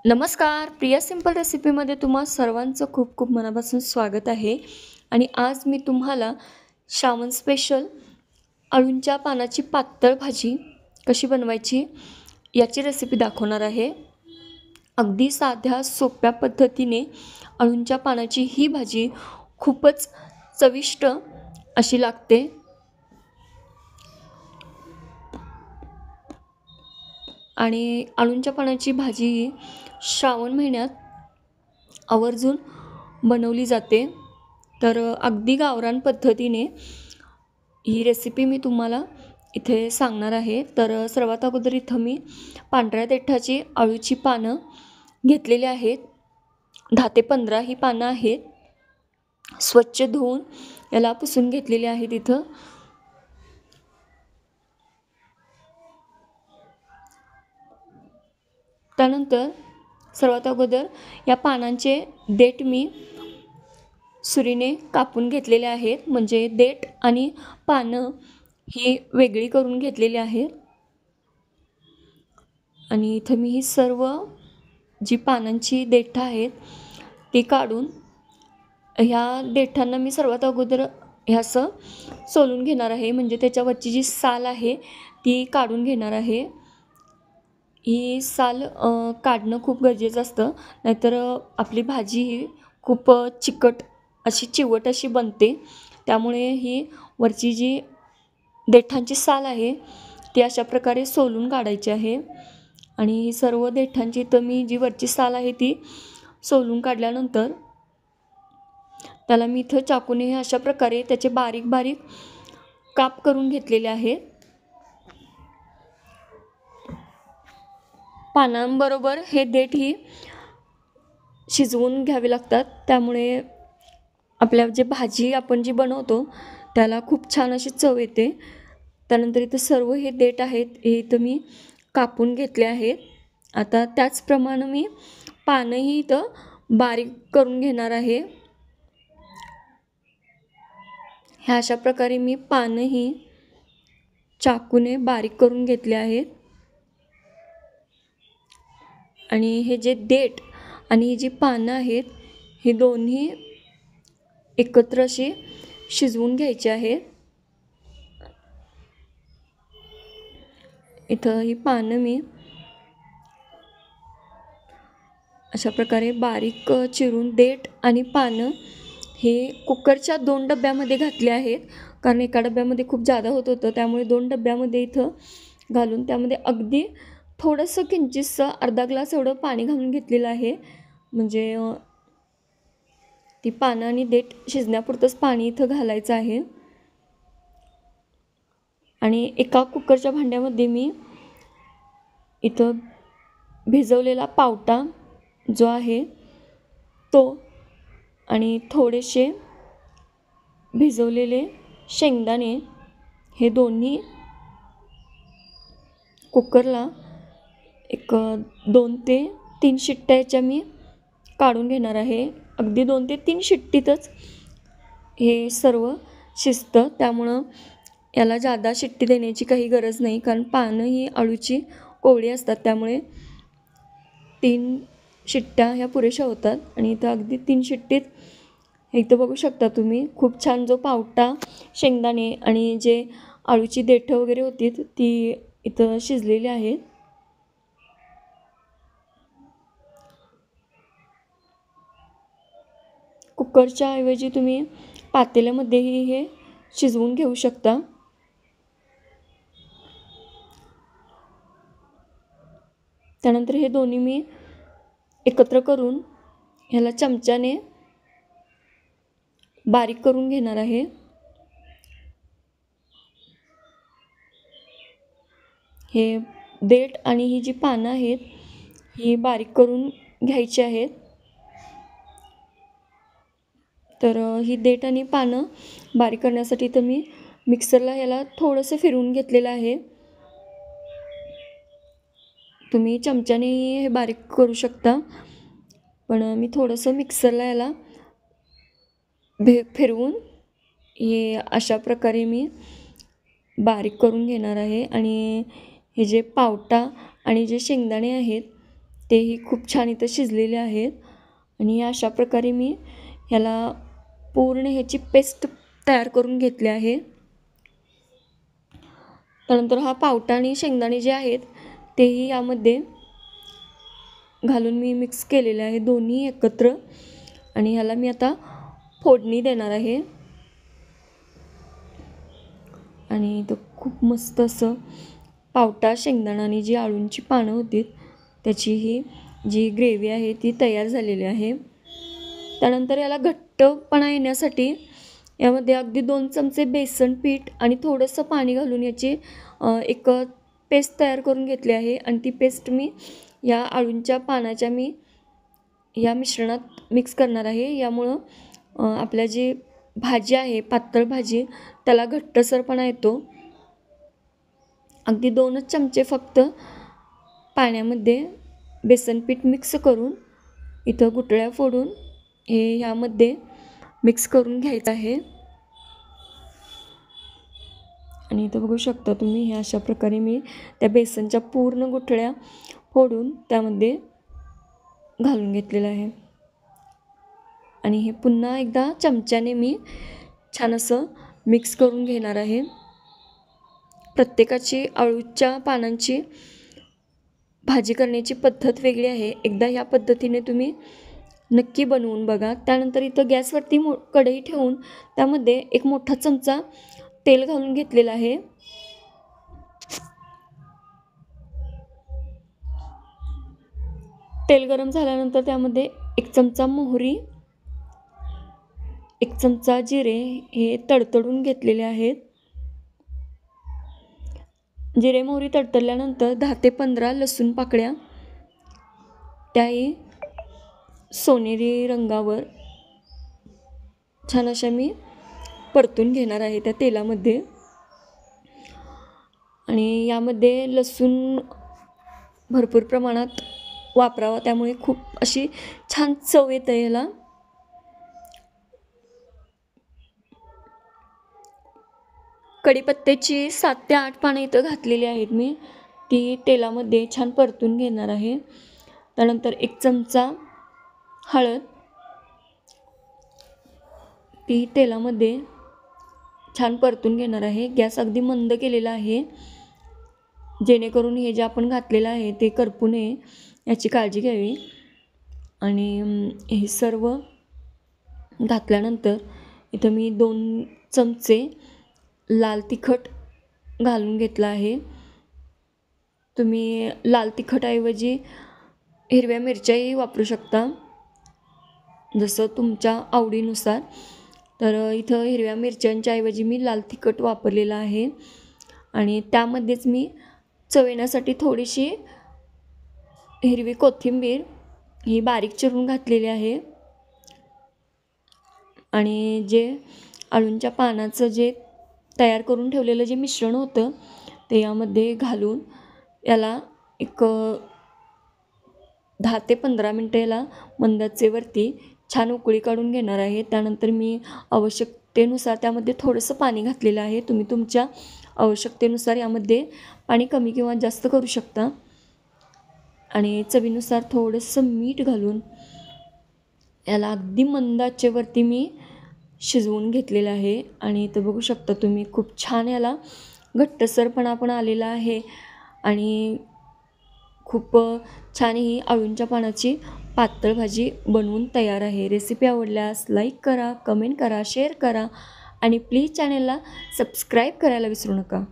नमस्कार. प्रिया सिंपल रेसिपीमध्ये तुम्हा सर्वांचं खूप खूप मनापासून स्वागत आहे. आणि आज मी तुम्हाला श्रावण स्पेशल अळूंच्या पानाची पातळ भाजी कशी बनवायची याची रेसिपी दाखवणार आहे. अगदी साध्या सोप्या पद्धतीने अळूंच्या पानाची ही भाजी खूपच चविष्ट अशी लागते. आणि अळूंच्या पानाची भाजी ही श्रावण महिन्यात आवर्जून बनवली जाते. तर अगदी गावरान पद्धतीने ही रेसिपी मी तुम्हाला इथे सांगणार आहे. तर सर्वात अगोदर इथं मी पांढऱ्या देठाची अळूची पानं घेतलेली आहेत. 10 ते 15 ही पानं आहेत. स्वच्छ धुवून याला पुसून घेतलेली आहेत इथं. त्यानंतर सर्वात अगोदर या पानांचे देठ मी सुरीने कापून घेतलेले आहेत. म्हणजे देठ आणि पानं ही वेगळी करून घेतलेली आहेत. आणि इथं मी ही सर्व जी पानांची देठं आहेत ती काढून ह्या देठांना मी सर्वात अगोदर हे असं सोलून घेणार आहे. म्हणजे त्याच्यावरची जी साल आहे ती काढून घेणार आहे. ही साल काढणं खूप गरजेचं असतं, नाहीतर आपली भाजी ही खूप चिकट अशी चिवट अशी बनते. त्यामुळे ही वरची जी देठांची साल आहे ती अशा प्रकारे सोलून काढायची आहे. आणि ही सर्व देठांची तर मी जी वरची साल आहे ती सोलून काढल्यानंतर त्याला मी इथं चाकूने अशा प्रकारे त्याचे बारीक बारीक काप करून घेतलेले आहेत. पानांबरोबर हे देठ ही शिजवून घ्यावे लागतात. त्यामुळे आपल्या जे भाजी आपण जी बनवतो त्याला खूप छान अशी चव येते. त्यानंतर इथं सर्व हे देठ आहेत हे इथं मी कापून घेतले आहेत. आता त्याचप्रमाणे मी पानंही इथं बारीक करून घेणार आहे. ह्या अशा प्रकारे मी पानंही चाकूने बारीक करून घेतले आहेत. आणि हे जे देठ आणि ही जी पानं आहेत ही दोन्ही एकत्र अशी शिजवून घ्यायची आहेत. इथं ही पानं मी अशा प्रकारे बारीक चिरून देठ आणि पानं हे कुकरच्या 2 डब्यामध्ये घातले आहेत. कारण एका डब्यामध्ये खूप जादा होत होतं, त्यामुळे 2 डब्यामध्ये इथं घालून त्यामध्ये अगदी थोडंसं किंचितसं अर्धा ग्लास एवढं पाणी घालून घेतलेलं आहे. म्हणजे ती पानं आणि देठ शिजण्यापुरतंच पाणी इथं घालायचं आहे. आणि एका कुकरच्या भांड्यामध्ये मी इथं भिजवलेला पावटा जो आहे तो आणि थोडेसे भिजवलेले शेंगदाणे हे दोन्ही कुकरला एक 2 ते 3 शिट्ट्या याच्या मी काढून घेणार आहे. अगदी 2 ते 3 शिट्टीतच हे सर्व शिजतं. त्यामुळं याला जादा शिट्टी देण्याची काही गरज नाही, कारण पानं ही अळूची कोवळी असतात. त्यामुळे 3 शिट्ट्या ह्या पुरेशा होतात. आणि इथं अगदी 3 शिट्टीत इथं बघू शकता तुम्ही खूप छान जो पावटा, शेंगदाणे आणि जे अळूची देठं वगैरे होती ती इथं शिजलेली आहेत. कुकरच्या ऐवजी तुम्ही पातेल्यामध्येही हे शिजवून घेऊ शकता. त्यानंतर हे दोन्ही मी एकत्र करून ह्याला चमच्याने बारीक करून घेणार आहे. हे देठ आणि ही जी पानं आहेत ही बारीक करून घ्यायची आहेत. तर ही देठ आणि पानं बारीक करण्यासाठी तर मी मिक्सरला ह्याला थोडंसं फिरवून घेतलेलं आहे. तुम्ही चमच्यानेही हे बारीक करू शकता, पण मी थोडंसं मिक्सरला याला फिरवून हे अशा प्रकारे मी बारीक करून घेणार आहे. आणि हे जे पावटा आणि जे शेंगदाणे आहेत तेही खूप छान इथं शिजलेले आहेत. आणि अशा प्रकारे मी ह्याला पूर्ण ह्याची पेस्ट तयार करून घेतली आहे. त्यानंतर हा पावटा आणि शेंगदाणे जे आहेत तेही यामध्ये घालून मी मिक्स केलेले आहे दोन्ही एकत्र. आणि ह्याला मी आता फोडणी देणार आहे. आणि तो खूप मस्त असं पावटा, शेंगदाणा आणि जी आळूंची पानं होती त्याची ही जी ग्रेव्ही आहे ती तयार झालेली आहे. त्यानंतर याला घट्टपणा येण्यासाठी यामध्ये अगदी 2 चमचे बेसन पीठ आणि थोडंसं पाणी घालून याची एक पेस्ट तयार करून घेतली आहे. आणि ती पेस्ट मी या आळूंच्या पानाच्या मी या मिश्रणात मिक्स करणार आहे. यामुळं आपल्या जी भाजी आहे पातळ भाजी त्याला घट्टसरपणा येतो. अगदी 2च चमचे फक्त पाण्यामध्ये बेसन पीठ मिक्स करून इथं गुठळ्या फोडून हे ह्यामध्ये मिक्स करून घ्यायचं आहे. आणि इथं बघू शकता तुम्ही हे अशा प्रकारे मी त्या बेसनच्या पूर्ण गुठळ्या फोडून त्यामध्ये घालून घेतलेलं आहे. आणि हे पुन्हा एकदा चमच्याने मी छान असं मिक्स करून घेणार आहे. प्रत्येकाची आळूच्या पानांची भाजी करण्याची पद्धत वेगळी आहे. एकदा ह्या पद्धतीने तुम्ही नक्की बनवून बघा. त्यानंतर इथं गॅसवरती कढई ठेवून त्यामध्ये एक मोठा चमचा तेल घालून घेतलेलं आहे. तेल गरम झाल्यानंतर त्यामध्ये 1 चमचा मोहरी, 1 चमचा जिरे हे तडतडून घेतलेले आहेत. जिरे मोहरी तडतडल्यानंतर 10 ते 15 लसूण पाकळ्या त्याही सोनेरी रंगावर छान अशा मी परतून घेणार आहे त्या तेलामध्ये. आणि यामध्ये लसूण भरपूर प्रमाणात वापरावा त्यामुळे खूप अशी छान चव येते याला. कढीपत्त्याची 7 ते 8 पानं इथं घातलेली आहेत मी. ती तेलामध्ये छान परतून घेणार आहे. त्यानंतर 1 चमचा हळद ती तेलामध्ये छान परतून घेणार आहे. गॅस अगदी मंद केलेला आहे जेणेकरून हे जे आपण घातलेलं आहे ते करपू नये याची काळजी घ्यावी. आणि हे सर्व घातल्यानंतर इथं मी 2 चमचे लाल तिखट घालून घेतलं आहे. तुम्ही लाल तिखटऐवजी हिरव्या मिरच्याही वापरू शकता जसं तुमच्या आवडीनुसार. तर इथं हिरव्या मिरच्यांच्या ऐवजी मी लाल तिखट वापरलेलं आहे. आणि त्यामध्येच मी चव येण्यासाठी थोडीशी हिरवी कोथिंबीर ही बारीक चिरून घातलेली आहे. आणि जे आळूंच्या पानाचं जे तयार करून ठेवलेलं जे मिश्रण होतं ते यामध्ये घालून याला एक 10 ते 15 मिनटं याला मंद आचेवरती छान उकळी काढून घेणार आहे. त्यानंतर मी आवश्यकतेनुसार त्यामध्ये थोडंसं पाणी घातलेलं आहे. तुम्ही तुमच्या आवश्यकतेनुसार यामध्ये पाणी कमी किंवा जास्त करू शकता. आणि चवीनुसार थोडंसं मीठ घालून याला अगदी मंद आचेवरती मी शिजवून घेतलेलं आहे. आणि इथं बघू शकता तुम्ही खूप छान याला घट्टसरपणा पण आलेला आहे. आणि खूप छान ही आळूंच्या पानाची पातळ भाजी बनवून तयार आहे. रेसिपी आवडल्यास लाईक करा, कमेंट करा, शेअर करा आणि प्लीज चॅनलला सबस्क्राईब करायला विसरू नका.